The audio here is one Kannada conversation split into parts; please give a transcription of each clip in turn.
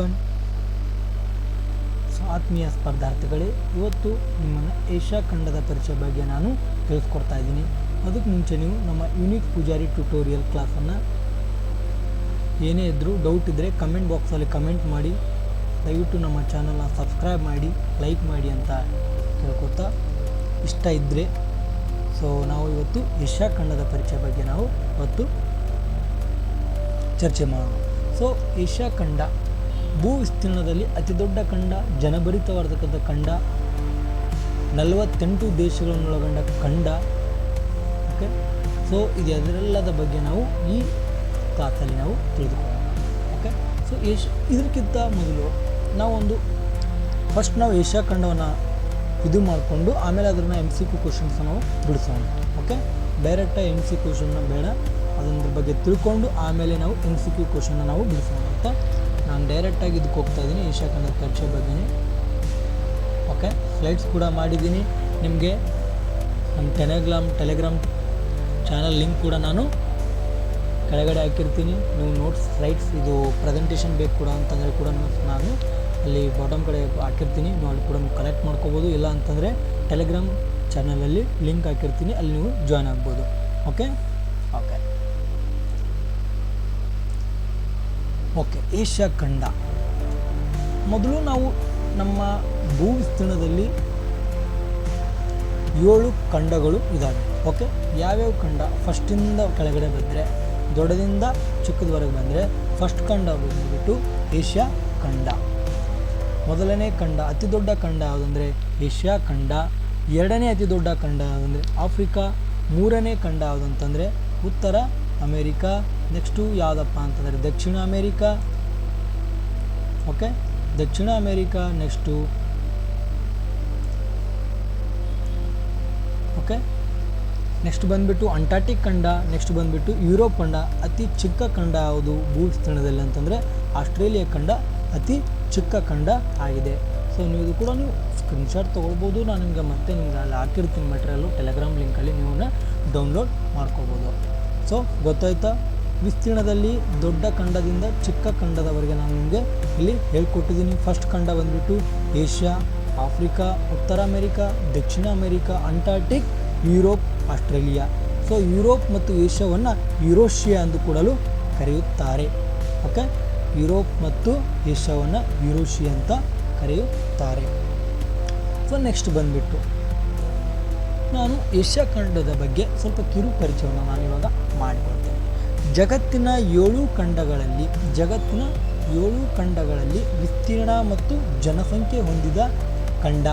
ಎವ್ರಿವನ್. ಸೊ ಆತ್ಮೀಯ ಸ್ಪರ್ಧಾರ್ಥಿಗಳೇ, ಇವತ್ತು ನಿಮ್ಮನ್ನು ಏಷ್ಯಾ ಖಂಡದ ಪರಿಚಯ ಬಗ್ಗೆ ನಾನು ತಿಳಿಸ್ಕೊಡ್ತಾ ಇದ್ದೀನಿ. ಅದಕ್ಕೆ ಮುಂಚೆ ನೀವು ನಮ್ಮ ಯುನಿಕ್ ಪೂಜಾರಿ ಟ್ಯುಟೋರಿಯಲ್ ಕ್ಲಾಸನ್ನು ಏನೇ ಇದ್ದರೂ ಡೌಟ್ ಇದ್ದರೆ ಕಮೆಂಟ್ ಬಾಕ್ಸಲ್ಲಿ ಕಮೆಂಟ್ ಮಾಡಿ, ದಯವಿಟ್ಟು ನಮ್ಮ ಚಾನಲ್ನ ಸಬ್ಸ್ಕ್ರೈಬ್ ಮಾಡಿ, ಲೈಕ್ ಮಾಡಿ ಅಂತ ಕೇಳ್ಕೊತಾ, ಇಷ್ಟ ಇದ್ದರೆ ಸೊ ನಾವು ಇವತ್ತು ಏಷ್ಯಾ ಖಂಡದ ಪರಿಚಯ ಬಗ್ಗೆ ನಾವು ಇವತ್ತು ಚರ್ಚೆ ಮಾಡೋಣ. ಸೊ ಏಷ್ಯಾ ಖಂಡ ಭೂ ವಿಸ್ತೀರ್ಣದಲ್ಲಿ ಅತಿ ದೊಡ್ಡ ಖಂಡ, ಜನಭರಿತವಾದ ಖಂಡ, 48 ದೇಶಗಳನ್ನೊಳಗೊಂಡ ಖಂಡ. ಓಕೆ, ಸೊ ಇದೆಲ್ಲದ ಬಗ್ಗೆ ನಾವು ಈ ಕ್ಲಾಸಲ್ಲಿ ನಾವು ತಿಳಿದುಕೊಳ್ಳೋಣ. ಓಕೆ, ಸೊ ಇದಕ್ಕಿಂತ ಮೊದಲು ಫಸ್ಟ್ ನಾವು ಏಷ್ಯಾ ಖಂಡವನ್ನು ಇದು ಮಾಡಿಕೊಂಡು ಆಮೇಲೆ ಅದನ್ನು MCQ ಕ್ವಶನ್ಸ್ ನಾವು ಬಿಡಿಸೋಣ. ಓಕೆ, ಡೈರೆಕ್ಟಾಗಿ MCQ ಕ್ವಶನ್ನ ಬೇಡ, ಅದರ ಬಗ್ಗೆ ತಿಳ್ಕೊಂಡು ಆಮೇಲೆ ನಾವು MCQ ಕ್ವಶನ್ನ ನಾವು ಬಿಡಿಸೋಣ ಅಂತ ನಾನು ಡೈರೆಕ್ಟಾಗಿ ಇದಕ್ಕೆ ಹೋಗ್ತಾ ಇದ್ದೀನಿ, ಏಷ್ಯಾ ಖಂಡದ ಪರಿಚಯ ಬಗ್ಗೆನೇ. ಓಕೆ, ಸ್ಲೈಡ್ಸ್ ಕೂಡ ಮಾಡಿದ್ದೀನಿ. ನಿಮಗೆ ನಮ್ಮ ಟೆಲಿಗ್ರಾಮ್ ಚಾನಲ್ ಲಿಂಕ್ ಕೂಡ ನಾನು ಕೆಳಗಡೆ ಹಾಕಿರ್ತೀನಿ. ನೀವು ನೋಟ್ಸ್, ಸ್ಲೈಡ್ಸ್, ಇದು ಪ್ರೆಸೆಂಟೇಷನ್ ಬೇಕು ಕೂಡ ಅಂತಂದರೆ ಕೂಡ ನಾನು ಅಲ್ಲಿ ಬಾಟಮ್ ಕಡೆ ಹಾಕಿರ್ತೀನಿ. ನೀವು ಅಲ್ಲಿ ಕೂಡ ನೀವು ಕನೆಕ್ಟ್ ಮಾಡ್ಕೋಬೋದು. ಇಲ್ಲ ಅಂತಂದರೆ ಟೆಲಿಗ್ರಾಮ್ ಚಾನಲಲ್ಲಿ ಲಿಂಕ್ ಹಾಕಿರ್ತೀನಿ, ಅಲ್ಲಿ ನೀವು ಜಾಯ್ನ್ ಆಗ್ಬೋದು. ಓಕೆ ಓಕೆ ಓಕೆ ಏಷ್ಯಾ ಖಂಡ. ಮೊದಲು ನಾವು ನಮ್ಮ ಭೂ ವಿಸ್ತೀರ್ಣದಲ್ಲಿ 7 ಖಂಡಗಳು ಇದ್ದಾವೆ. ಓಕೆ, ಯಾವ್ಯಾವ ಖಂಡ? ಫಸ್ಟಿಂದ ಕೆಳಗಡೆ ಬಂದರೆ, ದೊಡ್ಡದಿಂದ ಚಿಕ್ಕದವರೆಗೆ ಬಂದರೆ, ಫಸ್ಟ್ ಖಂಡ ಬಂದುಬಿಟ್ಟು ಏಷ್ಯಾ ಖಂಡ. ಮೊದಲನೇ ಖಂಡ, ಅತಿ ದೊಡ್ಡ ಖಂಡ ಯಾವುದಂದರೆ ಏಷ್ಯಾ ಖಂಡ. ಎರಡನೇ ಅತಿ ದೊಡ್ಡ ಖಂಡ ಯಾವುದಂದರೆ ಆಫ್ರಿಕಾ. ಮೂರನೇ ಖಂಡ ಯಾವುದಂತಂದರೆ ಉತ್ತರ ಅಮೇರಿಕಾ. ನೆಕ್ಸ್ಟು ಯಾವುದಪ್ಪ ಅಂತಂದರೆ ದಕ್ಷಿಣ ಅಮೇರಿಕಾ. ಓಕೆ, ದಕ್ಷಿಣ ಅಮೇರಿಕಾ. ನೆಕ್ಸ್ಟು ಓಕೆ, ನೆಕ್ಸ್ಟ್ ಬಂದುಬಿಟ್ಟು ಅಂಟಾರ್ಟಿಕ್ ಖಂಡ. ನೆಕ್ಸ್ಟ್ ಬಂದುಬಿಟ್ಟು ಯುರೋಪ್ ಖಂಡ. ಅತಿ ಚಿಕ್ಕ ಖಂಡ ಯಾವುದು ಭೂ ವಿಸ್ತೀರ್ಣದಲ್ಲಿ ಅಂತಂದರೆ ಆಸ್ಟ್ರೇಲಿಯಾ ಖಂಡ ಅತಿ ಚಿಕ್ಕ ಖಂಡ ಆಗಿದೆ. ಸೊ ನೀವು ಇದು ಕೂಡ ನೀವು ಸ್ಕ್ರೀನ್ಶಾಟ್ ತೊಗೊಳ್ಬೋದು. ನಾನು ನಿಮಗೆ ನಿಮ್ಗೆ ಅಲ್ಲಿ ಹಾಕಿರ್ತೀನಿ ಮೆಟೀರಿಯಲ್ಲು, ಟೆಲಿಗ್ರಾಮ್ ಲಿಂಕಲ್ಲಿ ನೀವು ಡೌನ್ಲೋಡ್ ಮಾಡ್ಕೋಬೋದು. ಸೊ ಗೊತ್ತಾಯ್ತಾ? ವಿಸ್ತೀರ್ಣದಲ್ಲಿ ದೊಡ್ಡ ಖಂಡದಿಂದ ಚಿಕ್ಕ ಖಂಡದವರೆಗೆ ನಾನು ನಿಮಗೆ ಇಲ್ಲಿ ಹೇಳ್ಕೊಟ್ಟಿದ್ದೀನಿ. ಫಸ್ಟ್ ಖಂಡ ಬಂದುಬಿಟ್ಟು ಏಷ್ಯಾ, ಆಫ್ರಿಕಾ, ಉತ್ತರ ಅಮೇರಿಕಾ, ದಕ್ಷಿಣ America, Antarctic, Europe, Australia. So Europe ಮತ್ತು ಏಷ್ಯಾವನ್ನು ಯುರೋಷಿಯಾ ಎಂದು ಕೂಡಲು ಕರೆಯುತ್ತಾರೆ. ಓಕೆ, ಯುರೋಪ್ ಮತ್ತು ಏಷ್ಯಾವನ್ನು ಯುರೋಷಿಯಾ ಅಂತ ಕರೆಯುತ್ತಾರೆ. ಸೊ ನೆಕ್ಸ್ಟ್ ಬಂದುಬಿಟ್ಟು ನಾನು ಏಷ್ಯಾ ಖಂಡದ ಬಗ್ಗೆ ಸ್ವಲ್ಪ ಕಿರು ಪರಿಚಯವನ್ನು ನಾನಿವಾಗ ಮಾಡಿಕೊಡ್ತೇನೆ. ಜಗತ್ತಿನ 7 ಖಂಡಗಳಲ್ಲಿ ವಿಸ್ತೀರ್ಣ ಮತ್ತು ಜನಸಂಖ್ಯೆ ಹೊಂದಿದ ಖಂಡ.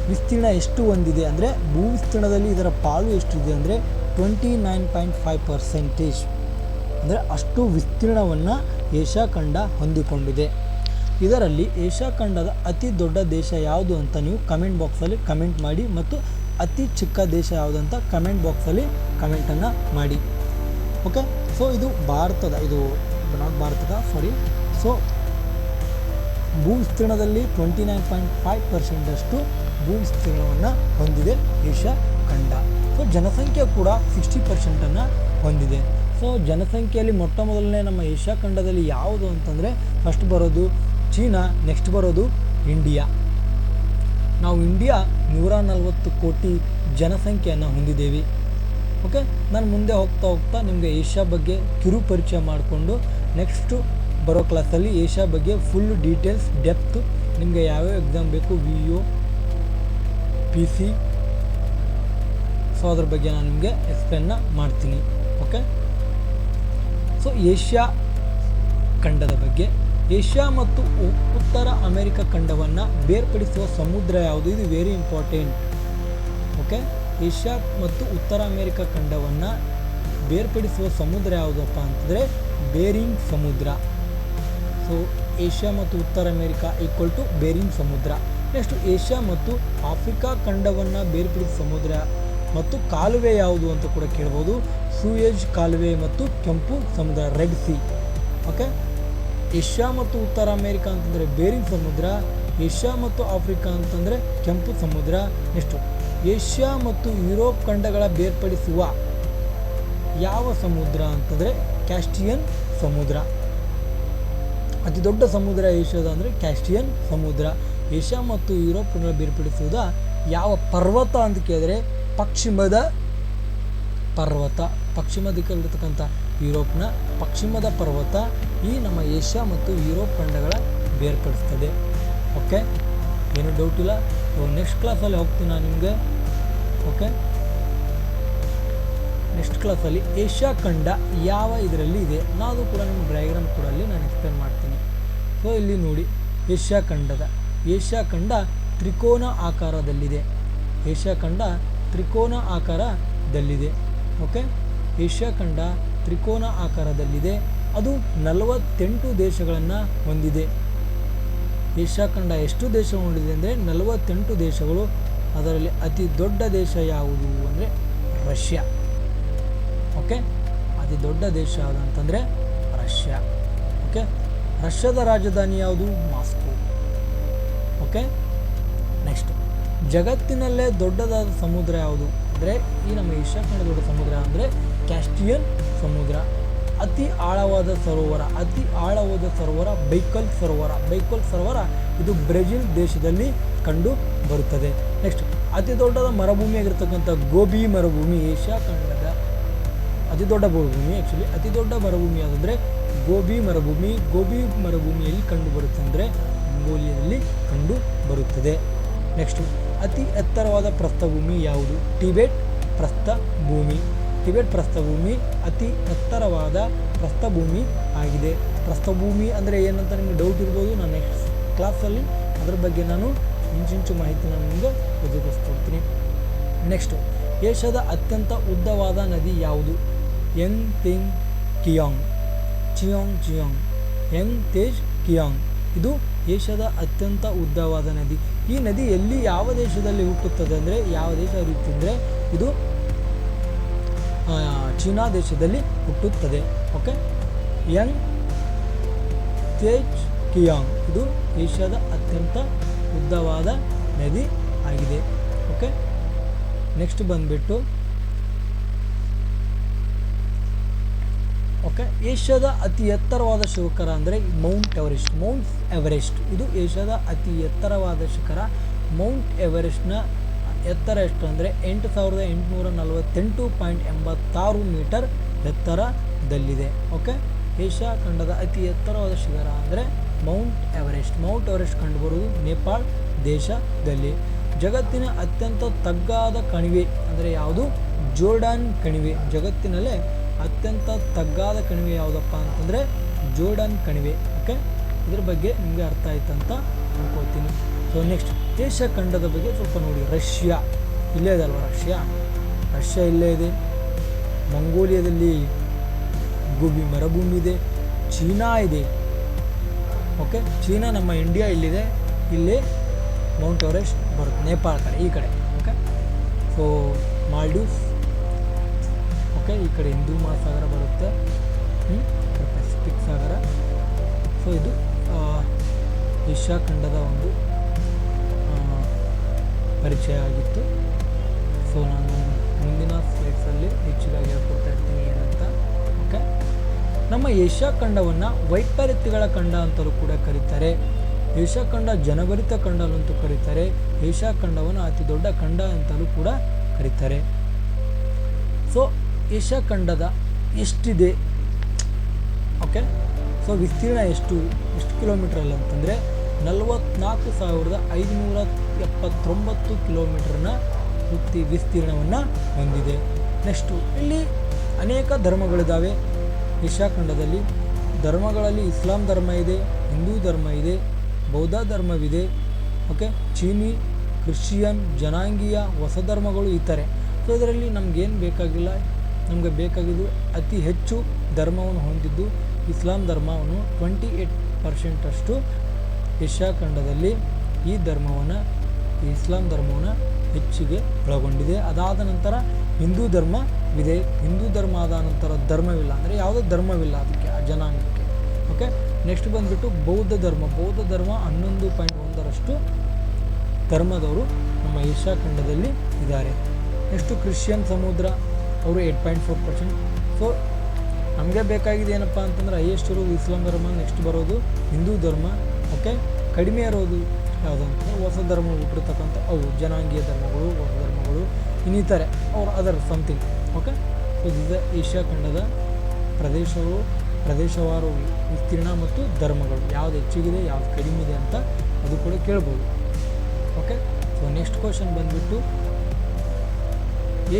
ವಿಸ್ತೀರ್ಣ ಎಷ್ಟು ಹೊಂದಿದೆ ಅಂದರೆ, ಭೂ ವಿಸ್ತೀರ್ಣದಲ್ಲಿ ಇದರ ಪಾಲು ಎಷ್ಟಿದೆ ಅಂದರೆ 29.5%. ಅಂದರೆ ಅಷ್ಟು ವಿಸ್ತೀರ್ಣವನ್ನು ಏಷ್ಯಾ ಖಂಡ ಹೊಂದಿಕೊಂಡಿದೆ. ಇದರಲ್ಲಿ ಏಷ್ಯಾ ಖಂಡದ ಅತಿ ದೊಡ್ಡ ದೇಶ ಯಾವುದು ಅಂತ ನೀವು ಕಮೆಂಟ್ ಬಾಕ್ಸಲ್ಲಿ ಕಮೆಂಟ್ ಮಾಡಿ, ಮತ್ತು ಅತಿ ಚಿಕ್ಕ ದೇಶ ಯಾವುದು ಅಂತ ಕಮೆಂಟ್ ಬಾಕ್ಸಲ್ಲಿ ಕಮೆಂಟನ್ನು ಮಾಡಿ. ಓಕೆ, ಸೊ ಇದು ಸೊ ಭೂ ವಿಸ್ತೀರ್ಣದಲ್ಲಿ 29.5% ಅಷ್ಟು ಭೂ ವಿಸ್ತೀರ್ಣವನ್ನು ಹೊಂದಿದೆ ಏಷ್ಯಾ ಖಂಡ. ಸೊ ಜನಸಂಖ್ಯೆ ಕೂಡ 60% ಹೊಂದಿದೆ. ಸೊ ಜನಸಂಖ್ಯೆಯಲ್ಲಿ ಮೊಟ್ಟ ಮೊದಲನೇ ನಮ್ಮ ಏಷ್ಯಾ ಖಂಡದಲ್ಲಿ ಯಾವುದು ಅಂತಂದರೆ, ಫಸ್ಟ್ ಬರೋದು ಚೀನಾ, ನೆಕ್ಸ್ಟ್ ಬರೋದು ಇಂಡಿಯಾ. ನಾವು ಇಂಡಿಯಾ 140 ಕೋಟಿ ಜನಸಂಖ್ಯೆಯನ್ನು ಹೊಂದಿದ್ದೇವೆ. ಓಕೆ, ನಾನು ಮುಂದೆ ಹೋಗ್ತಾ ನಿಮಗೆ ಏಷ್ಯಾ ಬಗ್ಗೆ ಕಿರು ಪರಿಚಯ ಮಾಡಿಕೊಂಡು ನೆಕ್ಸ್ಟು ಬರೋ ಕ್ಲಾಸಲ್ಲಿ ಏಷ್ಯಾ ಬಗ್ಗೆ ಫುಲ್ ಡೀಟೇಲ್ಸ್, ಡೆಪ್ತ್, ನಿಮಗೆ ಯಾವ್ಯಾವ ಎಕ್ಸಾಮ್ ಬೇಕು, VO, PC, ಸೊ ಅದ್ರ ಬಗ್ಗೆ ನಾನು ನಿಮಗೆ ಎಕ್ಸ್ಪ್ಲೇನ್ನ ಮಾಡ್ತೀನಿ. ಓಕೆ, ಸೊ ಏಷ್ಯಾ ಖಂಡದ ಬಗ್ಗೆ. ಏಷ್ಯಾ ಮತ್ತು ಉತ್ತರ ಅಮೇರಿಕಾ ಖಂಡವನ್ನು ಬೇರ್ಪಡಿಸುವ ಸಮುದ್ರ ಯಾವುದು? ಇದು ವೆರಿ ಇಂಪಾರ್ಟೆಂಟ್. ಓಕೆ, ಏಷ್ಯಾ ಮತ್ತು ಉತ್ತರ ಅಮೇರಿಕಾ ಖಂಡವನ್ನು ಬೇರ್ಪಡಿಸುವ ಸಮುದ್ರ ಯಾವುದಪ್ಪ ಅಂತಂದರೆ ಬೇರಿಂಗ್ ಸಮುದ್ರ. ಸೊ ಏಷ್ಯಾ ಮತ್ತು ಉತ್ತರ ಅಮೇರಿಕಾ ಈಕ್ವಲ್ ಟು ಬೇರಿಂಗ್ ಸಮುದ್ರ. ನೆಕ್ಸ್ಟ್ ಏಷ್ಯಾ ಮತ್ತು ಆಫ್ರಿಕಾ ಖಂಡವನ್ನು ಬೇರ್ಪಡಿಸುವ ಸಮುದ್ರ ಮತ್ತು ಕಾಲುವೆ ಯಾವುದು ಅಂತ ಕೂಡ ಕೇಳ್ಬೋದು. ಸೂಯೆಜ್ ಕಾಲುವೆ ಮತ್ತು ಕೆಂಪು ಸಮುದ್ರ, ರೆಡ್ ಸಿ. ಓಕೆ, ಏಷ್ಯಾ ಮತ್ತು ಉತ್ತರ ಅಮೇರಿಕಾ ಅಂತಂದರೆ ಬೇರಿಂಗ್ ಸಮುದ್ರ, ಏಷ್ಯಾ ಮತ್ತು ಆಫ್ರಿಕಾ ಅಂತಂದರೆ ಕೆಂಪು ಸಮುದ್ರ. ನೆಕ್ಸ್ಟು ಏಷ್ಯಾ ಮತ್ತು ಯುರೋಪ್ ಖಂಡಗಳ ಬೇರ್ಪಡಿಸುವ ಯಾವ ಸಮುದ್ರ ಅಂತಂದರೆ ಕ್ಯಾಸ್ಪಿಯನ್ ಸಮುದ್ರ. ಅತಿ ದೊಡ್ಡ ಸಮುದ್ರ ಏಷ್ಯಾದ ಅಂದರೆ ಕ್ಯಾಸ್ಪಿಯನ್ ಸಮುದ್ರ. ಏಷ್ಯಾ ಮತ್ತು ಯುರೋಪ್ಗಳ ಬೇರ್ಪಡಿಸುವುದ ಯಾವ ಪರ್ವತ ಅಂತ ಕೇಳಿದರೆ ಪಶ್ಚಿಮದ ಪರ್ವತ. ಪಶ್ಚಿಮ ದಿಕ್ಕಲ್ಲಿರ್ತಕ್ಕಂಥ ಯುರೋಪ್ನ ಪಶ್ಚಿಮದ ಪರ್ವತ ಈ ನಮ್ಮ ಏಷ್ಯಾ ಮತ್ತು ಯುರೋಪ್ ಖಂಡಗಳ ಬೇರ್ಪಡಿಸ್ತದೆ. ಓಕೆ, ಏನು ಡೌಟ್ ಇಲ್ಲ. ಸೊ ನೆಕ್ಸ್ಟ್ ಕ್ಲಾಸಲ್ಲಿ ಹೋಗ್ತೀನಿ ನಾನು ನಿಮಗೆ. ಓಕೆ, ನೆಕ್ಸ್ಟ್ ಕ್ಲಾಸಲ್ಲಿ ಏಷ್ಯಾ ಖಂಡ ಯಾವ ಇದರಲ್ಲಿ ಇದೆ ನಾವು ಕೂಡ ನಿಮ್ಮ ಡಯಾಗ್ರಾಮ್ ಕೂಡ ಅಲ್ಲಿ ನಾನು ಎಕ್ಸ್ಪ್ಲೇನ್ ಮಾಡ್ತೀನಿ. ಸೊ ಇಲ್ಲಿ ನೋಡಿ, ಏಷ್ಯಾ ಖಂಡ ತ್ರಿಕೋನ ಆಕಾರದಲ್ಲಿದೆ. ಏಷ್ಯಾ ಖಂಡ ತ್ರಿಕೋನ ಆಕಾರದಲ್ಲಿದೆ. ಓಕೆ, ಏಷ್ಯಾ ಖಂಡ ತ್ರಿಕೋನ ಆಕಾರದಲ್ಲಿದೆ. ಅದು 48 ದೇಶಗಳನ್ನು ಹೊಂದಿದೆ. ಏಷ್ಯಾ ಖಂಡ ಎಷ್ಟು ದೇಶ ಹೊಂದಿದೆ ಅಂದರೆ 48 ದೇಶಗಳು. ಅದರಲ್ಲಿ ಅತಿ ದೊಡ್ಡ ದೇಶ ಯಾವುದು ಅಂದರೆ ರಷ್ಯಾ. ಓಕೆ, ಅತಿ ದೊಡ್ಡ ದೇಶ ಯಾವುದು ಅಂತಂದರೆ ರಷ್ಯಾ. ಓಕೆ, ರಷ್ಯಾದ ರಾಜಧಾನಿ ಯಾವುದು? ಮಾಸ್ಕೋ. ಓಕೆ, ನೆಕ್ಸ್ಟ್ ಜಗತ್ತಿನಲ್ಲೇ ದೊಡ್ಡದಾದ ಸಮುದ್ರ ಯಾವುದು ಅಂದರೆ ಈ ನಮ್ಮ ಏಷ್ಯಾ ಖಂಡ ದೊಡ್ಡ ಸಮುದ್ರ ಅಂದರೆ ಕ್ಯಾಸ್ಪಿಯನ್ ಸಮುದ್ರ. ಅತಿ ಆಳವಾದ ಸರೋವರ ಬೈಕಲ್ ಸರೋವರ ಇದು ಬ್ರೆಜಿಲ್ ದೇಶದಲ್ಲಿ ಕಂಡು ಬರುತ್ತದೆ. ನೆಕ್ಸ್ಟ್ ಅತಿ ದೊಡ್ಡದ ಮರುಭೂಮಿಯಾಗಿರ್ತಕ್ಕಂಥ ಗೋಬಿ ಮರುಭೂಮಿ ಏಷ್ಯಾ ಖಂಡದ ಅತಿ ದೊಡ್ಡ ಮರುಭೂಮಿ. ಅತಿ ದೊಡ್ಡ ಮರುಭೂಮಿ ಯಾವುದಂದರೆ ಗೋಬಿ ಮರುಭೂಮಿಯಲ್ಲಿ ಕಂಡು ಬರುತ್ತೆ ಅಂದರೆ ಮಂಗೋಲಿಯಾದಲ್ಲಿ ಕಂಡು ಬರುತ್ತದೆ. ನೆಕ್ಸ್ಟ್ ಅತಿ ಎತ್ತರವಾದ ಪ್ರಸ್ಥಭೂಮಿ ಯಾವುದು? ಟಿಬೆಟ್ ಪ್ರಸ್ಥಭೂಮಿ ಅತಿ ಎತ್ತರವಾದ ಪ್ರಸ್ಥಭೂಮಿ ಆಗಿದೆ. ಪ್ರಸ್ಥಭೂಮಿ ಅಂದರೆ ಏನಂತ ನಿಮಗೆ ಡೌಟ್ ಇರ್ಬೋದು. ನಾನು ನೆಕ್ಸ್ಟ್ ಕ್ಲಾಸಲ್ಲಿ ಅದರ ಬಗ್ಗೆ ನಾನು ಇಂಚಿಂಚು ಮಾಹಿತಿನ ನಿಮಗೆ ಒದಗಿಸ್ಕೊಡ್ತೀನಿ. ನೆಕ್ಸ್ಟ್ ಏಷ್ಯಾದ ಅತ್ಯಂತ ಉದ್ದವಾದ ನದಿ ಯಾವುದು? ಯಂಗ್ತೇಜ್ ಕಿಯಾಂಗ್ ಇದು ಏಷ್ಯಾದ ಅತ್ಯಂತ ಉದ್ದವಾದ ನದಿ. ಈ ನದಿ ಎಲ್ಲಿ ಯಾವ ದೇಶದಲ್ಲಿ ಹುಟ್ಟುತ್ತದೆ ಅಂದರೆ ಯಾವ ದೇಶ ಹರಿಯುತ್ತೆ ಅಂದರೆ ಇದು ಚೀನಾ ದೇಶದಲ್ಲಿ ಹುಟ್ಟುತ್ತದೆ. ಓಕೆ, ಯಂಗ್ತೇಜ್ ಕಿಯಾಂಗ್ ಇದು ಏಷ್ಯಾದ ಅತ್ಯಂತ ಉದ್ದವಾದ ನದಿ ಆಗಿದೆ. ಓಕೆ, ನೆಕ್ಸ್ಟ್ ಬಂದುಬಿಟ್ಟು ಏಷ್ಯಾದ ಅತಿ ಎತ್ತರವಾದ ಶಿಖರ ಅಂದರೆ ಮೌಂಟ್ ಎವರೆಸ್ಟ್ ಇದು ಏಷ್ಯಾದ ಅತಿ ಎತ್ತರವಾದ ಶಿಖರ. ಮೌಂಟ್ ಎವರೆಸ್ಟ್ನ ಎತ್ತರ ಎಷ್ಟು ಅಂದರೆ 8848.86 ಮೀಟರ್ ಎತ್ತರದಲ್ಲಿದೆ. ಓಕೆ, ಏಷ್ಯಾ ಖಂಡದ ಅತಿ ಎತ್ತರವಾದ ಶಿಖರ ಅಂದರೆ ಮೌಂಟ್ ಎವರೆಸ್ಟ್ ಕಂಡುಬರುವುದು ನೇಪಾಳ ದೇಶದಲ್ಲಿ. ಜಗತ್ತಿನ ಅತ್ಯಂತ ತಗ್ಗಾದ ಕಣಿವೆ ಅಂದರೆ ಯಾವುದು? ಜೋರ್ಡಾನ್ ಕಣಿವೆ. ಜಗತ್ತಿನಲ್ಲೇ ಅತ್ಯಂತ ತಗ್ಗಾದ ಕಣಿವೆ ಯಾವುದಪ್ಪ ಅಂತಂದರೆ ಜೋರ್ಡಾನ್ ಕಣಿವೆ. ಓಕೆ, ಇದ್ರ ಬಗ್ಗೆ ನಿಮಗೆ ಅರ್ಥ ಆಯ್ತು ಅಂತ ಅನ್ಕೋತೀನಿ. ಸೊ ನೆಕ್ಸ್ಟ್ ಏಷ್ಯಾ ಖಂಡದ ಬಗ್ಗೆ ಸ್ವಲ್ಪ ನೋಡಿ. ರಷ್ಯಾ ಇಲ್ಲೇ ಇದೆ ಅಲ್ವಾ? ರಷ್ಯಾ ಇಲ್ಲೇ ಇದೆ. ಮಂಗೋಲಿಯಾದಲ್ಲಿ ಗೋಬಿ ಮರುಭೂಮಿ ಇದೆ. ಚೀನಾ ಇದೆ. ಓಕೆ, ಚೀನಾ ನಮ್ಮ ಇಂಡಿಯಾ ಇಲ್ಲಿದೆ. ಇಲ್ಲಿ ಮೌಂಟ್ ಎವರೆಸ್ಟ್ ಬರುತ್ತೆ ನೇಪಾಳ ಕಡೆ, ಈ ಕಡೆ. Okay, so Maldives. ಓಕೆ, ಈ ಕಡೆ ಹಿಂದೂ ಮಹಾಸಾಗರ ಬರುತ್ತೆ, ಪೆಸಿಫಿಕ್ ಸಾಗರ. ಸೊ ಇದು ಏಷ್ಯಾ ಖಂಡದ ಒಂದು ಪರಿಚಯ ಆಗಿತ್ತು. ಸೊ ನಾನು ಮುಂದಿನ ಸ್ಲೈಡ್ಸಲ್ಲಿ ಹೆಚ್ಚಿಗಾಗಿ ಹೇಳ್ಕೊಡ್ತಾ ಇರ್ತೀನಿ ಏನಂತ. ಓಕೆ, ನಮ್ಮ ಏಷ್ಯಾ ಖಂಡವನ್ನು ವೈಪರೀತ್ಯಗಳ ಖಂಡ ಅಂತಲೂ ಕೂಡ ಕರೀತಾರೆ. ಏಷ್ಯಾ ಖಂಡ ಜನಭರಿತ ಖಂಡ ಅಂತಲೂ ಕರೀತಾರೆ. ಏಷ್ಯಾ ಖಂಡವನ್ನು ಅತಿ ದೊಡ್ಡ ಖಂಡ ಅಂತಲೂ ಕೂಡ ಕರೀತಾರೆ. ಸೊ ಏಷ್ಯಾ ಖಂಡದ ಎಷ್ಟಿದೆ? ಓಕೆ, ಸೊ ವಿಸ್ತೀರ್ಣ ಎಷ್ಟು ಕಿಲೋಮೀಟ್ರಲ್ಲಿ ಅಂತಂದರೆ 44,579 ಕಿಲೋಮೀಟರ್ನ ವಿಸ್ತೀರ್ಣವನ್ನು ಹೊಂದಿದೆ. ನೆಕ್ಸ್ಟು ಇಲ್ಲಿ ಅನೇಕ ಧರ್ಮಗಳಿದ್ದಾವೆ ಏಷ್ಯಾ ಖಂಡದಲ್ಲಿ. ಧರ್ಮಗಳಲ್ಲಿ ಇಸ್ಲಾಂ ಧರ್ಮ ಇದೆ, ಹಿಂದೂ ಧರ್ಮ ಇದೆ, ಬೌದ್ಧ ಧರ್ಮವಿದೆ. ಓಕೆ, ಚೀನಿ, ಕ್ರಿಶ್ಚಿಯನ್, ಜನಾಂಗೀಯ, ಹೊಸ ಧರ್ಮಗಳು ಇತರೆ. ಸೊ ಇದರಲ್ಲಿ ನಮಗೇನು ಬೇಕಾಗಿಲ್ಲ. ನಮಗೆ ಬೇಕಾಗಿದ್ದು ಅತಿ ಹೆಚ್ಚು ಧರ್ಮವನ್ನು ಹೊಂದಿದ್ದು ಇಸ್ಲಾಂ ಧರ್ಮವನ್ನು 28% ಏಷ್ಯಾ ಖಂಡದಲ್ಲಿ ಈ ಇಸ್ಲಾಂ ಧರ್ಮವನ್ನು ಹೆಚ್ಚಿಗೆ ಒಳಗೊಂಡಿದೆ. ಅದಾದ ನಂತರ ಹಿಂದೂ ಧರ್ಮವಿದೆ. ಹಿಂದೂ ಧರ್ಮ ಆದ ನಂತರ ಧರ್ಮವಿಲ್ಲ ಅಂದರೆ ಯಾವುದೇ ಧರ್ಮವಿಲ್ಲ ಅದಕ್ಕೆ, ಆ ಜನಾಂಗಕ್ಕೆ. ಓಕೆ, ನೆಕ್ಸ್ಟ್ ಬಂದುಬಿಟ್ಟು ಬೌದ್ಧ ಧರ್ಮ 11.1% ಧರ್ಮದವರು ನಮ್ಮ ಏಷ್ಯಾ ಖಂಡದಲ್ಲಿ ಇದ್ದಾರೆ. ನೆಕ್ಸ್ಟು ಕ್ರಿಶ್ಚಿಯನ್ ಸಮುದ್ರ ಅವರು 8.4%. ಸೊ ನಮಗೆ ಬೇಕಾಗಿದೆ ಏನಪ್ಪ ಅಂತಂದ್ರೆ ಹೈಯೆಸ್ಟ್ ಇರೋದು ಇಸ್ಲಾಂ ಧರ್ಮ, ನೆಕ್ಸ್ಟ್ ಬರೋದು ಹಿಂದೂ ಧರ್ಮ, ಓಕೆ. ಕಡಿಮೆ ಇರೋದು ಯಾವುದು ಅಂತಂದ್ರೆ ಹೊಸ ಧರ್ಮ ಹುಟ್ಟಿರ್ತಕ್ಕಂಥ ಅವು ಜನಾಂಗೀಯ ಧರ್ಮಗಳು, ಹೊಸ ಧರ್ಮಗಳು, ಇನ್ನಿತರೆ ಅವ್ರ other something, okay. So this Asia ಖಂಡದ ಪ್ರದೇಶವಾರು ವಿಸ್ತೀರ್ಣ ಮತ್ತು ಧರ್ಮಗಳು ಯಾವುದು ಹೆಚ್ಚಿಗಿದೆ ಯಾವುದು ಕಡಿಮೆ ಇದೆ ಅಂತ ಅದು ಕೂಡ ಕೇಳ್ಬೋದು, ಓಕೆ. ಸೊ ನೆಕ್ಸ್ಟ್ ಕ್ವಶನ್ ಬಂದುಬಿಟ್ಟು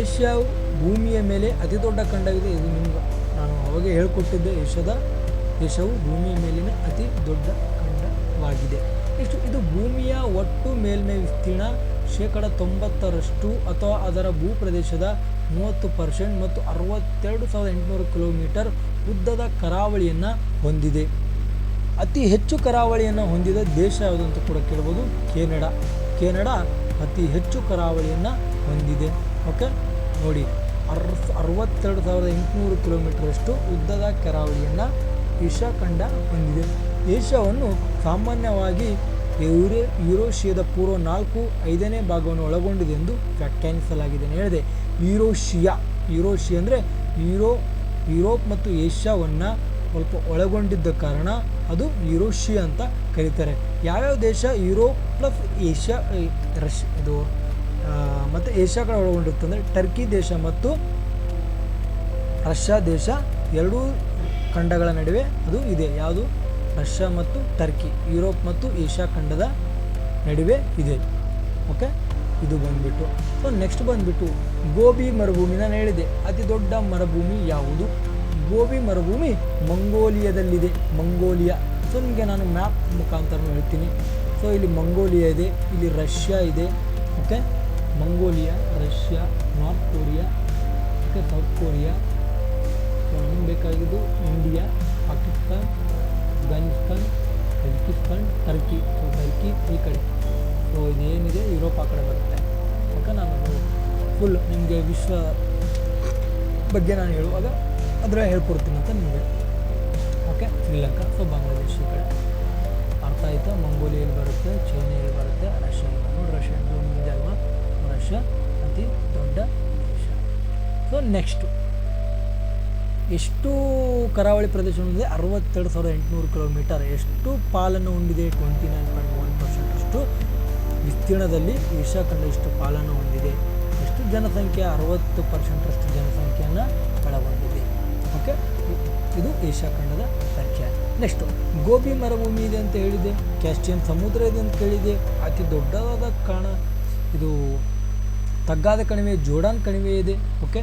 ಏಷ್ಯಾವು ಭೂಮಿಯ ಮೇಲೆ ಅತಿ ದೊಡ್ಡ ಖಂಡವಿದೆ. ಇದು ನಿಮ್ಗೆ ನಾನು ಅವಾಗೆ ಹೇಳ್ಕೊಟ್ಟಿದ್ದೆ, ಏಷ್ಯಾವು ಭೂಮಿಯ ಮೇಲಿನ ಅತಿ ದೊಡ್ಡ ಖಂಡವಾಗಿದೆ. ಇದು ಭೂಮಿಯ ಒಟ್ಟು ಮೇಲ್ಮೈ ವಿಸ್ತೀರ್ಣ 90% ಅಥವಾ ಅದರ ಭೂಪ್ರದೇಶದ 30% ಮತ್ತು 62,800 ಕಿಲೋಮೀಟರ್ ಉದ್ದದ ಕರಾವಳಿಯನ್ನು ಹೊಂದಿದೆ. ಅತಿ ಹೆಚ್ಚು ಕರಾವಳಿಯನ್ನು ಹೊಂದಿದ ದೇಶ ಯಾವುದು ಅಂತ ಕೂಡ ಕೇಳ್ಬೋದು. ಕೆನಡಾ ಅತಿ ಹೆಚ್ಚು ಕರಾವಳಿಯನ್ನು ಹೊಂದಿದೆ, ಓಕೆ. ನೋಡಿ 62,800 ಕಿಲೋಮೀಟರಷ್ಟು ಉದ್ದದ ಕರಾವಳಿಯನ್ನು ಏಷ್ಯಾ ಖಂಡ ಹೊಂದಿದೆ. ಏಷ್ಯಾವನ್ನು ಸಾಮಾನ್ಯವಾಗಿ ಯುರೇಷಿಯಾದ ಪೂರ್ವ 4/5 ಭಾಗವನ್ನು ಒಳಗೊಂಡಿದೆ ಎಂದು ವ್ಯಾಖ್ಯಾನಿಸಲಾಗಿದೆ ಅಂತ ಹೇಳಿದೆ. ಯುರೇಷಿಯಾ ಅಂದರೆ ಯುರೋಪ್ ಮತ್ತು ಏಷ್ಯಾವನ್ನು ಸ್ವಲ್ಪ ಒಳಗೊಂಡಿದ್ದ ಕಾರಣ ಅದು ಯುರೇಷಿಯಾ ಅಂತ ಕರೀತಾರೆ. ಯಾವ್ಯಾವ ದೇಶ ಯುರೋಪ್ ಪ್ಲಸ್ ಏಷ್ಯಾ ಇದು ಮತ್ತು ಏಷ್ಯಾ ಕಡೆ ಒಳಗೊಂಡಿರುತ್ತೆ ಅಂದರೆ ಟರ್ಕಿ ದೇಶ ಮತ್ತು ರಷ್ಯಾ ದೇಶ ಎರಡೂ ಖಂಡಗಳ ನಡುವೆ ಅದು ಇದೆ. ಯಾವುದು? ರಷ್ಯಾ ಮತ್ತು ಟರ್ಕಿ, ಯುರೋಪ್ ಮತ್ತು ಏಷ್ಯಾ ಖಂಡದ ನಡುವೆ ಇದೆ, ಓಕೆ. ಇದು ಬಂದ್ಬಿಟ್ಟು ಸೊ ನೆಕ್ಸ್ಟ್ ಬಂದ್ಬಿಟ್ಟು ಗೋಬಿ ಮರುಭೂಮಿ. ನಾನು ಹೇಳಿದೆ ಅತಿ ದೊಡ್ಡ ಮರುಭೂಮಿ ಯಾವುದು? ಗೋಬಿ ಮರುಭೂಮಿ ಮಂಗೋಲಿಯಾದಲ್ಲಿದೆ. ಸೊ ನಿಮಗೆ ನಾನು ಮ್ಯಾಪ್ ಮುಖಾಂತರ ಹೇಳ್ತೀನಿ. ಸೊ ಇಲ್ಲಿ ಮಂಗೋಲಿಯಾ ಇದೆ, ಇಲ್ಲಿ ರಷ್ಯಾ ಇದೆ, okay. Mongolia, Russia, north Korea, okay, south Korea. So ನಮಗೆ ಬೇಕಾಗಿದ್ದು India, Pakistan, Afghanistan, Kazakhstan, Turkey. So Turkey ಈ ಕಡೆ. ಸೊ ಇದೇನಿದೆ ಯುರೋಪ್ ಆ ಕಡೆ ಬರುತ್ತೆ, ಓಕೆ. ನಾನು ಫುಲ್ ನಿಮಗೆ ವಿಶ್ವ ಬಗ್ಗೆ ನಾನು ಹೇಳುವಾಗ ಅದರ ಹೇಳ್ಕೊಡ್ತೀನಿ ಅಂತ ನಿಮಗೆ, ಓಕೆ. ಶ್ರೀಲಂಕಾ, ಸೊ ಬಾಂಗ್ಲಾದೇಶ ಈ ಕಡೆ ಅರ್ಥ ಆಯಿತಾ. ಮಂಗೋಲಿಯಲ್ಲಿ ಬರುತ್ತೆ, ಚೈನಾದಲ್ಲಿ ಬರುತ್ತೆ, ರಷ್ಯಾ ಇದೆ ಅಲ್ವಾ. ರಷ್ಯಾ ಅತಿ ದೊಡ್ಡ ದೇಶ. ಸೊ ನೆಕ್ಸ್ಟು ಎಷ್ಟು ಕರಾವಳಿ ಪ್ರದೇಶ ಹೊಂದಿದೆ? 62,800 ಕಿಲೋಮೀಟರ್. ಎಷ್ಟು ಪಾಲನ್ನು ಹೊಂದಿದೆ? 29.1% ಅಷ್ಟು ವಿಸ್ತೀರ್ಣದಲ್ಲಿ ಏಷ್ಯಾ ಖಂಡ ಎಷ್ಟು ಪಾಲನ್ನು ಹೊಂದಿದೆ. ಎಷ್ಟು ಜನಸಂಖ್ಯೆ? 60% ಅಷ್ಟು ಜನಸಂಖ್ಯೆಯನ್ನು ಒಳಗೊಂಡಿದೆ, ಓಕೆ. ಇದು ಏಷ್ಯಾ ಖಂಡದ ಸಂಖ್ಯೆ. ನೆಕ್ಸ್ಟು ಗೋಬಿ ಮರುಭೂಮಿ ಇದೆ ಅಂತ ಹೇಳಿದೆ, ಕ್ಯಾಸ್ಪಿಯನ್ ಸಮುದ್ರ ಇದೆ ಅಂತ ಕೇಳಿದೆ, ಅತಿ ದೊಡ್ಡದಾದ ಇದು ತಗ್ಗಾದ ಕಣಿವೆ ಜೋರ್ಡಾನ್ ಕಣಿವೆ ಇದೆ, ಓಕೆ.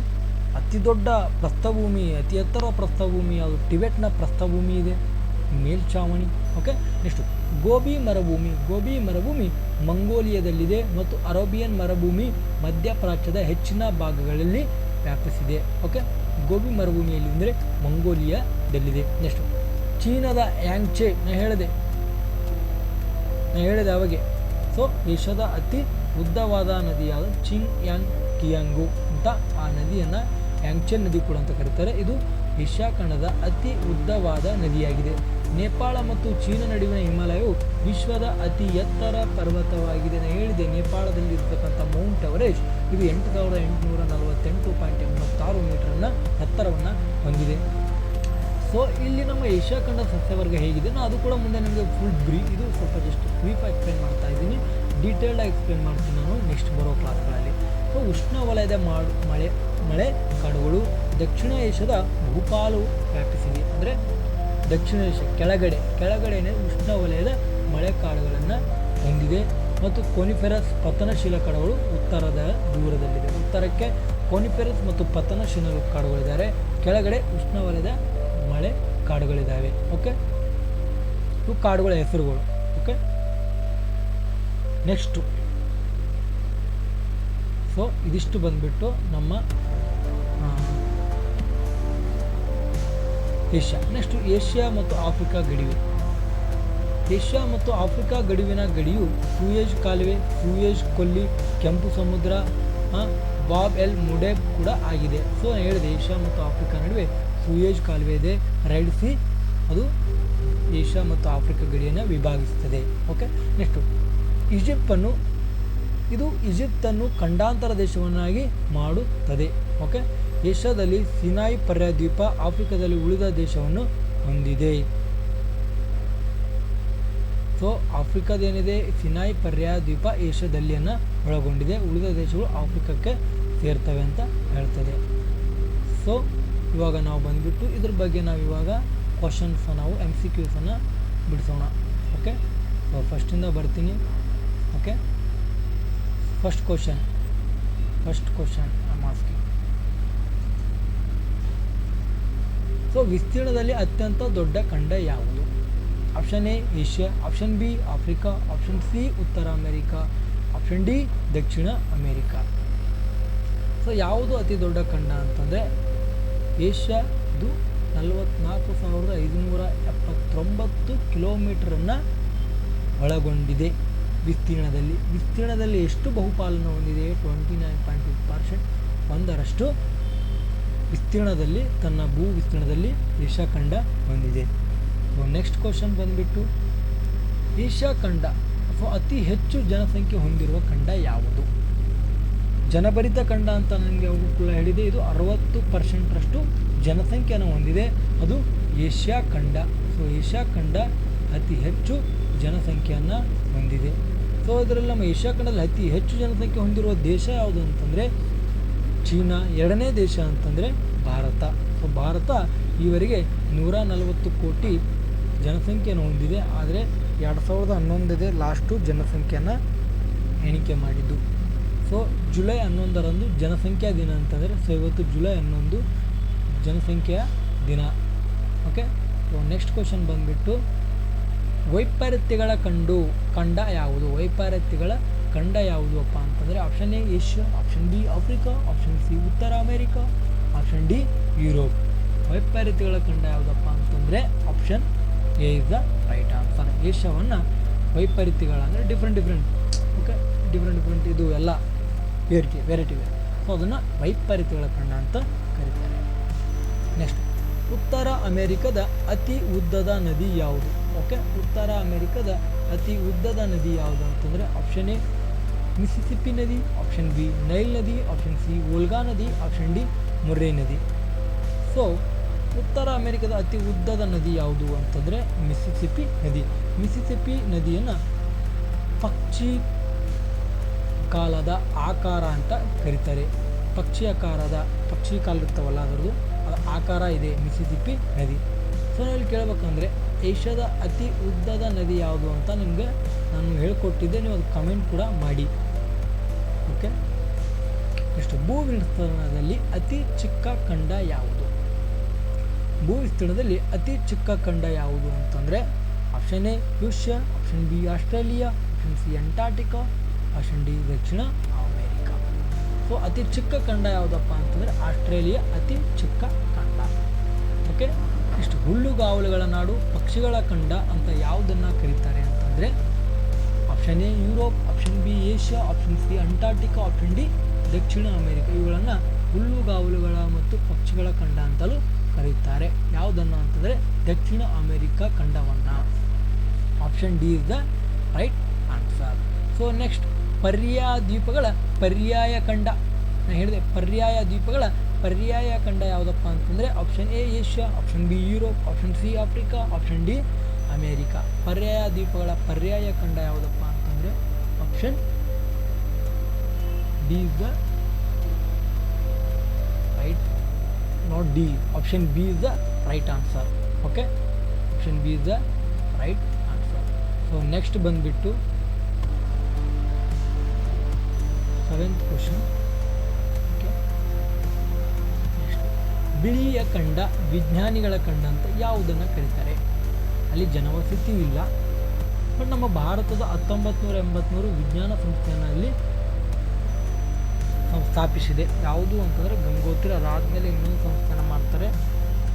ಅತಿ ದೊಡ್ಡ ಪ್ರಸ್ಥಭೂಮಿ, ಅತಿ ಎತ್ತರ ಪ್ರಸ್ಥಭೂಮಿ ಯಾವುದು? ಟಿಬೆಟ್ನ ಪ್ರಸ್ಥಭೂಮಿ ಇದೆ, ಮೇಲ್ಛಾವಣಿ, ಓಕೆ. ನೆಕ್ಸ್ಟು ಗೋಬಿ ಮರುಭೂಮಿ ಮಂಗೋಲಿಯಾದಲ್ಲಿದೆ ಮತ್ತು ಅರೇಬಿಯನ್ ಮರುಭೂಮಿ ಮಧ್ಯಪ್ರಾಚ್ಯದ ಹೆಚ್ಚಿನ ಭಾಗಗಳಲ್ಲಿ ವ್ಯಾಪಿಸಿದೆ, ಓಕೆ. ಗೋಬಿ ಮರುಭೂಮಿಯಲ್ಲಿ ಅಂದರೆ ಮಂಗೋಲಿಯಾದಲ್ಲಿದೆ. ನೆಕ್ಸ್ಟು ಚೀನಾದ ಯಾಂಗ್ಚೆ, ನಾನು ಹೇಳಿದೆ ಅವಾಗೆ. ಸೊ ಏಷ್ಯಾದ ಅತಿ ಉದ್ದವಾದ ನದಿಯಾದ ಕಿಯಾಂಗು ಅಂತ ಆ ನದಿಯನ್ನು ಯಾಂಗ್ಚೆ ನದಿ ಕೂಡ ಅಂತ ಕರೀತಾರೆ. ಇದು ಏಷ್ಯಾ ಖಂಡದ ಅತಿ ಉದ್ದವಾದ ನದಿಯಾಗಿದೆ. ನೇಪಾಳ ಮತ್ತು ಚೀನಾ ನಡುವಿನ ಹಿಮಾಲಯವು ವಿಶ್ವದ ಅತಿ ಎತ್ತರ ಪರ್ವತವಾಗಿದೆ. ನಾನು ಹೇಳಿದೆ ನೇಪಾಳದಲ್ಲಿ ಇರತಕ್ಕಂಥ ಮೌಂಟ್ ಎವರೆಸ್ಟ್ ಇದು 8,848.86 ಮೀಟರನ್ನು ಎತ್ತರವನ್ನು ಹೊಂದಿದೆ. ಸೊ ಇಲ್ಲಿ ನಮ್ಮ ಏಷ್ಯಾ ಖಂಡ ಸಸ್ಯವರ್ಗ ಹೇಗಿದೆ ನಾನು ಅದು ಕೂಡ ಮುಂದೆ ನಿಮಗೆ ಫುಲ್ ಇದು ಸ್ವಲ್ಪ ಜಸ್ಟ್ ಬ್ರೀಫಾಗಿ ಎಕ್ಸ್ಪ್ಲೇನ್ ಮಾಡ್ತಾ ಇದ್ದೀನಿ. ಡೀಟೇಲ್ಡಾಗಿ ಎಕ್ಸ್ಪ್ಲೇನ್ ಮಾಡ್ತೀನಿ ನಾನು ನೆಕ್ಸ್ಟ್ ಬರೋ ಕ್ಲಾಸ್ಗಳಲ್ಲಿ. ಸೊ ಉಷ್ಣವಲಯದ ಮಳೆ ಕಾಡುಗಳು ದಕ್ಷಿಣ ಏಷ್ಯಾದ ಬಹುಪಾಲು ವ್ಯಾಪಿಸಿದೆ. ಅಂದರೆ ದಕ್ಷಿಣ ಏಷ್ಯಾ ಕೆಳಗಡೆನೇ ಉಷ್ಣವಲಯದ ಮಳೆ ಕಾಡುಗಳನ್ನು ಹೊಂದಿದೆ. ಮತ್ತು ಕೋನಿಫೆರಸ್ ಪತನಶೀಲ ಕಾಡುಗಳು ಉತ್ತರದ ದೂರದಲ್ಲಿದೆ. ಉತ್ತರಕ್ಕೆ ಕೋನಿಫೆರಸ್ ಮತ್ತು ಪತನಶೀಲ ಕಾಡುಗಳಿದ್ದಾರೆ, ಕೆಳಗಡೆ ಉಷ್ಣವಲಯದ ಮಳೆ ಕಾಡುಗಳಿದ್ದಾವೆ, ಓಕೆ. ಇವು ಕಾಡುಗಳ ಹೆಸರುಗಳು, ಓಕೆ. ನೆಕ್ಸ್ಟು ಸೊ ಇದಿಷ್ಟು ಬಂದ್ಬಿಟ್ಟು ನಮ್ಮ ಏಷ್ಯಾ. ನೆಕ್ಸ್ಟು ಏಷ್ಯಾ ಮತ್ತು ಆಫ್ರಿಕಾ ಗಡಿವೆ. ಏಷ್ಯಾ ಮತ್ತು ಆಫ್ರಿಕಾ ಗಡಿಯು ಸೂಯೆಜ್ ಕಾಲುವೆ, ಸೂಯೆಜ್ ಕೊಲ್ಲಿ, ಕೆಂಪು ಸಮುದ್ರ, ಬಾಬ್ ಎಲ್ ಮುಡೇಬ್ ಕೂಡ ಆಗಿದೆ. ಸೊ ಹೇಳಿದೆ ಏಷ್ಯಾ ಮತ್ತು ಆಫ್ರಿಕಾ ನಡುವೆ ಸೂಯೆಜ್ ಕಾಲುವೆ ಇದೆ. ರೆಡ್ ಸಿ ಅದು ಏಷ್ಯಾ ಮತ್ತು ಆಫ್ರಿಕಾ ಗಡಿಯನ್ನು ವಿಭಾಗಿಸುತ್ತದೆ, ಓಕೆ. ನೆಕ್ಸ್ಟು ಈಜಿಪ್ಟನ್ನು ಖಂಡಾಂತರ ದೇಶವನ್ನಾಗಿ ಮಾಡುತ್ತದೆ, ಓಕೆ. ಏಷ್ಯಾದಲ್ಲಿ ಸಿನಾಯಿ ಪರ್ಯಾದ್ವೀಪ ಆಫ್ರಿಕಾದಲ್ಲಿ ಉಳಿದ ದೇಶವನ್ನು ಹೊಂದಿದೆ. ಸೊ ಆಫ್ರಿಕಾದೇನಿದೆ ಸಿನಾಯಿ ಪರ್ಯಾದ್ವೀಪ ಏಷ್ಯಾದಲ್ಲಿಯನ್ನು ಒಳಗೊಂಡಿದೆ, ಉಳಿದ ದೇಶಗಳು ಆಫ್ರಿಕಕ್ಕೆ ಸೇರ್ತವೆ ಅಂತ ಹೇಳ್ತದೆ. ಸೊ ಇವಾಗ ನಾವು ಬಂದುಬಿಟ್ಟು ಇದ್ರ ಬಗ್ಗೆ ನಾವು ಇವಾಗ ಕ್ವಶನ್ಸ್ ನಾವು MCQಸನ್ನು ಬಿಡಿಸೋಣ. ಓಕೆ, ಸೊ ಫಸ್ಟಿಂದ ಬರ್ತೀನಿ. Okay, first question I asking. So ವಿಸ್ತೀರ್ಣದಲ್ಲಿ ಅತ್ಯಂತ ದೊಡ್ಡ ಖಂಡ ಯಾವುದು? Option A Asia, option B Africa, option C ಉತ್ತರ ಅಮೆರಿಕಾ, ಆಪ್ಷನ್ ಡಿ ದಕ್ಷಿಣ ಅಮೆರಿಕಾ. ಸೊ ಯಾವುದು ಅತಿ ದೊಡ್ಡ ಖಂಡ ಅಂತಂದರೆ ಏಷ್ಯಾದು 44,579 ಕಿಲೋಮೀಟರನ್ನು ಒಳಗೊಂಡಿದೆ. ವಿಸ್ತೀರ್ಣದಲ್ಲಿ ಎಷ್ಟು ಬಹುಪಾಲನ್ನು ಹೊಂದಿದೆ? 29.2%, ಒಂದರಷ್ಟು ವಿಸ್ತೀರ್ಣದಲ್ಲಿ ತನ್ನ ಭೂ ವಿಸ್ತೀರ್ಣದಲ್ಲಿ ಏಷ್ಯಾ ಖಂಡ ಹೊಂದಿದೆ. ಸೊ ನೆಕ್ಸ್ಟ್ ಕ್ವಶನ್ ಬಂದುಬಿಟ್ಟು ಏಷ್ಯಾ ಖಂಡ ಅಥವಾ ಅತಿ ಹೆಚ್ಚು ಜನಸಂಖ್ಯೆ ಹೊಂದಿರುವ ಖಂಡ ಯಾವುದು? ಜನಭರಿತ ಖಂಡ ಅಂತ ನನಗೆ ಕೂಡ ಹೇಳಿದೆ. ಇದು 60% ಜನಸಂಖ್ಯೆಯನ್ನು ಹೊಂದಿದೆ, ಅದು ಏಷ್ಯಾ ಖಂಡ. ಸೊ ಏಷ್ಯಾ ಖಂಡ ಅತಿ ಹೆಚ್ಚು ಜನಸಂಖ್ಯೆಯನ್ನು ಹೊಂದಿದೆ. ಸೊ ಇದರಲ್ಲಿ ನಮ್ಮ ಏಷ್ಯಾ ಖಂಡದಲ್ಲಿ ಅತಿ ಹೆಚ್ಚು ಜನಸಂಖ್ಯೆ ಹೊಂದಿರುವ ದೇಶ ಯಾವುದು ಅಂತಂದರೆ ಚೀನಾ. ಎರಡನೇ ದೇಶ ಅಂತಂದರೆ ಭಾರತ. ಸೊ ಭಾರತ ಈವರೆಗೆ 140 ಕೋಟಿ ಜನಸಂಖ್ಯೆಯನ್ನು ಹೊಂದಿದೆ, ಆದರೆ 2011 ಲಾಸ್ಟು ಜನಸಂಖ್ಯೆಯನ್ನು ಎಣಿಕೆ ಮಾಡಿದ್ದು. ಸೊ ಜುಲೈ 11ರಂದು ಜನಸಂಖ್ಯಾ ದಿನ ಅಂತಂದರೆ, ಸೊ ಇವತ್ತು ಜುಲೈ 11 ಜನಸಂಖ್ಯೆಯ ದಿನ. ಓಕೆ, ಸೊ ನೆಕ್ಸ್ಟ್ ಕ್ವಶನ್ ಬಂದುಬಿಟ್ಟು ವೈಪರೀತ್ಯಗಳ ಖಂಡ ಯಾವುದು? ವೈಪರೀತ್ಯಗಳ ಖಂಡ ಯಾವುದು ಅಪ್ಪ ಅಂತಂದರೆ option A Asia, option B Africa, option C ಉತ್ತರ ಅಮೆರಿಕಾ, ಆಪ್ಷನ್ ಡಿ ಯುರೋಪ್. ವೈಪರೀತ್ಯಗಳ ಖಂಡ ಯಾವುದಪ್ಪ ಅಂತಂದರೆ option A is the right answer. ಏಷ್ಯಾವನ್ನು ವೈಪರೀತ್ಯಗಳ ಅಂದರೆ ಡಿಫ್ರೆಂಟ್ ಓಕೆ, ಡಿಫ್ರೆಂಟ್ ಇದು ಎಲ್ಲ ವೆರೈಟಿ. ಸೊ ಅದನ್ನು ವೈಪರೀತ್ಯಗಳ ಖಂಡ ಅಂತ ಕರೀತಾರೆ. ನೆಕ್ಸ್ಟ್, ಉತ್ತರ ಅಮೆರಿಕದ ಅತಿ ಉದ್ದದ ನದಿ ಯಾವುದು? ಓಕೆ, ಉತ್ತರ ಅಮೆರಿಕದ ಅತಿ ಉದ್ದದ ನದಿ ಯಾವುದು ಅಂತಂದರೆ ಆಪ್ಷನ್ ಎ ಮಿಸಿಸಿಪ್ಪಿ ನದಿ, ಆಪ್ಷನ್ ಬಿ ನೈಲ್ ನದಿ, ಆಪ್ಷನ್ ಸಿ ವೋಲ್ಗಾ ನದಿ, ಆಪ್ಷನ್ ಡಿ ಮುರ್ರೆ ನದಿ. ಸೊ ಉತ್ತರ ಅಮೆರಿಕದ ಅತಿ ಉದ್ದದ ನದಿ ಯಾವುದು ಅಂತಂದರೆ ಮಿಸಿಸಿಪ್ಪಿ ನದಿ. ಮಿಸಿಸಿಪ್ಪಿ ನದಿಯನ್ನು ಪಕ್ಷಿ ಕಾಲದ ಆಕಾರ ಅಂತ ಕರೀತಾರೆ. ಪಕ್ಷಿ ಕಾಲ ಇರ್ತಾವಲ್ಲ, ಅದರದ್ದು ಆಕಾರ ಇದೆ ಮಿಸಿಸಿಪ್ಪಿ ನದಿ. ಸೊ ನಾವಿಲ್ಲಿ ಕೇಳಬೇಕಂದ್ರೆ ಏಷ್ಯಾದ ಅತಿ ಉದ್ದದ ನದಿ ಯಾವುದು ಅಂತ ನಿಮಗೆ ನಾನು ಹೇಳಿಕೊಟ್ಟಿದ್ದೆ, ನೀವು ಅದು ಕಮೆಂಟ್ ಕೂಡ ಮಾಡಿ. ಓಕೆ, ನೆಕ್ಸ್ಟ್, ಭೂ ವಿಸ್ತೀರ್ಣದಲ್ಲಿ ಅತಿ ಚಿಕ್ಕ ಖಂಡ ಯಾವುದು? ಭೂ ವಿಸ್ತೀರ್ಣದಲ್ಲಿ ಅತಿ ಚಿಕ್ಕ ಖಂಡ ಯಾವುದು ಅಂತಂದರೆ option A Asia, option B Australia, option C Antarctica, option D Dakshina America. So ಅತಿ ಚಿಕ್ಕ ಖಂಡ ಯಾವುದಪ್ಪ ಅಂತಂದರೆ ಆಸ್ಟ್ರೇಲಿಯಾ ಅತಿ ಚಿಕ್ಕ ಖಂಡ. ಓಕೆ, ಇಷ್ಟು ಹುಲ್ಲುಗಾವಲುಗಳ ನಾಡು, ಪಕ್ಷಿಗಳ ಖಂಡ ಅಂತ ಯಾವುದನ್ನು ಕರೀತಾರೆ ಅಂತಂದರೆ option A Europe, option B Asia, option C Antarctica, option D Dakshina America. ಇವುಗಳನ್ನು ಹುಲ್ಲುಗಾವಲುಗಳ ಮತ್ತು ಪಕ್ಷಿಗಳ ಖಂಡ ಅಂತಲೂ ಕರೀತಾರೆ. ಯಾವುದನ್ನು ಅಂತಂದರೆ ದಕ್ಷಿಣ ಅಮೆರಿಕಾ ಖಂಡವನ್ನು. Option D is the right answer. So next, ಪರ್ಯಾಯ ದ್ವೀಪಗಳ ಪರ್ಯಾಯ ಖಂಡ. ನಾನು ಹೇಳಿದೆ ಪರ್ಯಾಯ ದ್ವೀಪಗಳ ಪರ್ಯಾಯ ಖಂಡ ಯಾವುದಪ್ಪ ಅಂತಂದರೆ option A Asia, option B Europe, option C Africa, option D America. ಪರ್ಯಾಯ ದ್ವೀಪಗಳ ಪರ್ಯಾಯ ಖಂಡ ಯಾವುದಪ್ಪ ಅಂತಂದರೆ option D is the right, not D, option B is the right answer. Okay, option B is the right answer. So next ಬಂದುಬಿಟ್ಟು 7th ಕ್ವಶನ್. ಓಕೆ, ನೆಕ್ಸ್ಟ್, ಬಿಳಿಯ ಖಂಡ, ವಿಜ್ಞಾನಿಗಳ ಖಂಡ ಅಂತ ಯಾವುದನ್ನು ಕರೀತಾರೆ? ಅಲ್ಲಿ ಜನವಸತಿಯೂ ಇಲ್ಲ, ಬಟ್ ನಮ್ಮ ಭಾರತದ 1983 ವಿಜ್ಞಾನ ಸಂಸ್ಥೆಯನ್ನು ಅಲ್ಲಿ ಸ್ಥಾಪಿಸಿದೆ. ಯಾವುದು ಅಂತಂದರೆ ಗಂಗೋತ್ರಿ. ಅದಾದಮೇಲೆ ಇನ್ನೊಂದು ಸಂಸ್ಥೆಯನ್ನು ಮಾಡ್ತಾರೆ,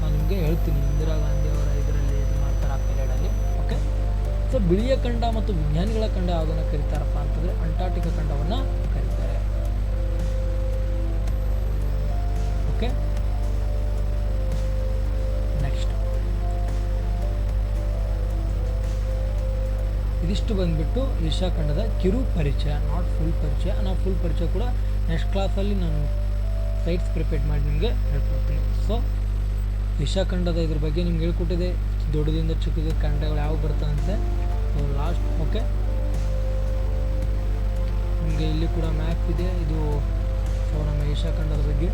ನಾನು ನಿಮಗೆ ಹೇಳ್ತೀನಿ. ಇಂದಿರಾ ಗಾಂಧಿಯವರ ಇದರಲ್ಲಿ ಇದು ಮಾಡ್ತಾರೆ, ಆ ಪೀರಿಯಡಲ್ಲಿ. ಓಕೆ, ಸೊ ಬಿಳಿಯ ಖಂಡ ಮತ್ತು ವಿಜ್ಞಾನಿಗಳ ಖಂಡ ಯಾವುದನ್ನು ಕರೀತಾರಪ್ಪ ಅಂತಂದರೆ ಅಂಟಾರ್ಟಿಕಾ ಖಂಡವನ್ನು ಕರೀತಾರೆ. ಓಕೆ, ನೆಕ್ಸ್ಟ್, ಇದಿಷ್ಟು ಬಂದುಬಿಟ್ಟು ಏಷ್ಯಾ ಖಂಡದ ಕಿರು ಪರಿಚಯ, ನಾಟ್ ಫುಲ್ ಪರಿಚಯ. ನಾವು ಫುಲ್ ಪರಿಚಯ ಕೂಡ ನೆಕ್ಸ್ಟ್ ಕ್ಲಾಸಲ್ಲಿ ನಾನು ಸೈಟ್ಸ್ ಪ್ರಿಪೇರ್ ಮಾಡಿ ನಿಮಗೆ ಹೇಳ್ಕೊಡ್ತೀನಿ. ಸೊ ಏಷ್ಯಾ ಖಂಡದ ಇದ್ರ ಬಗ್ಗೆ ನಿಮ್ಗೆ ಹೇಳ್ಕೊಟ್ಟಿದೆ, ದೊಡ್ಡದಿಂದ ಚಿಕ್ಕದ ಖಂಡಗಳು ಯಾವ ಬರ್ತದಂತೆ. ಸೊ ಲಾಸ್ಟ್ ಓಕೆ, ನಿಮಗೆ ಇಲ್ಲಿ ಕೂಡ ಮ್ಯಾಪ್ ಇದೆ. ಇದು ಸೊ ನಮ್ಮ ಏಷ್ಯಾ ಖಂಡದ ಬಗ್ಗೆ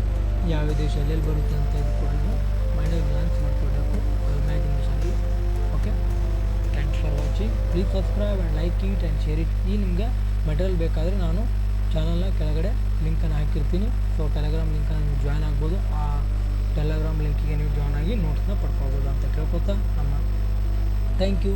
ಯಾವ ದೇಶ ಎಲ್ಲೆಲ್ಲಿ ಬರುತ್ತೆ ಅಂತ ಇದು ಕೂಡ ನೀವು ಮೈಂಡಲ್ಲಿ ಗ್ಲಾನ್ಸ್ ಮಾಡ್ಕೊಳ್ಬೇಕು ಇಮ್ಯಾಜಿನೇಷನ್ಲಿ. Okay, thanks for watching. Please subscribe and like it and share it. ಈ ನಿಮಗೆ ಮೆಟೀರಿಯಲ್ ಬೇಕಾದರೆ ನಾನು ಚಾನಲ್ನ ಕೆಳಗಡೆ ಲಿಂಕನ್ನು ಹಾಕಿರ್ತೀನಿ. ಸೊ ಟೆಲಿಗ್ರಾಮ್ ಲಿಂಕನ್ನು ನೀವು ಜಾಯ್ನ್ ಆಗ್ಬೋದು. ಆ ಟೆಲಿಗ್ರಾಮ್ ಲಿಂಕಿಗೆ ನೀವು ಜಾಯ್ನ್ ಆಗಿ ನೋಟ್ಸ್ನ ಪಡ್ಕೊಬೋದು ಅಂತ ಕೇಳ್ಕೊತಾ ನಮ್ಮ ಥ್ಯಾಂಕ್ ಯು.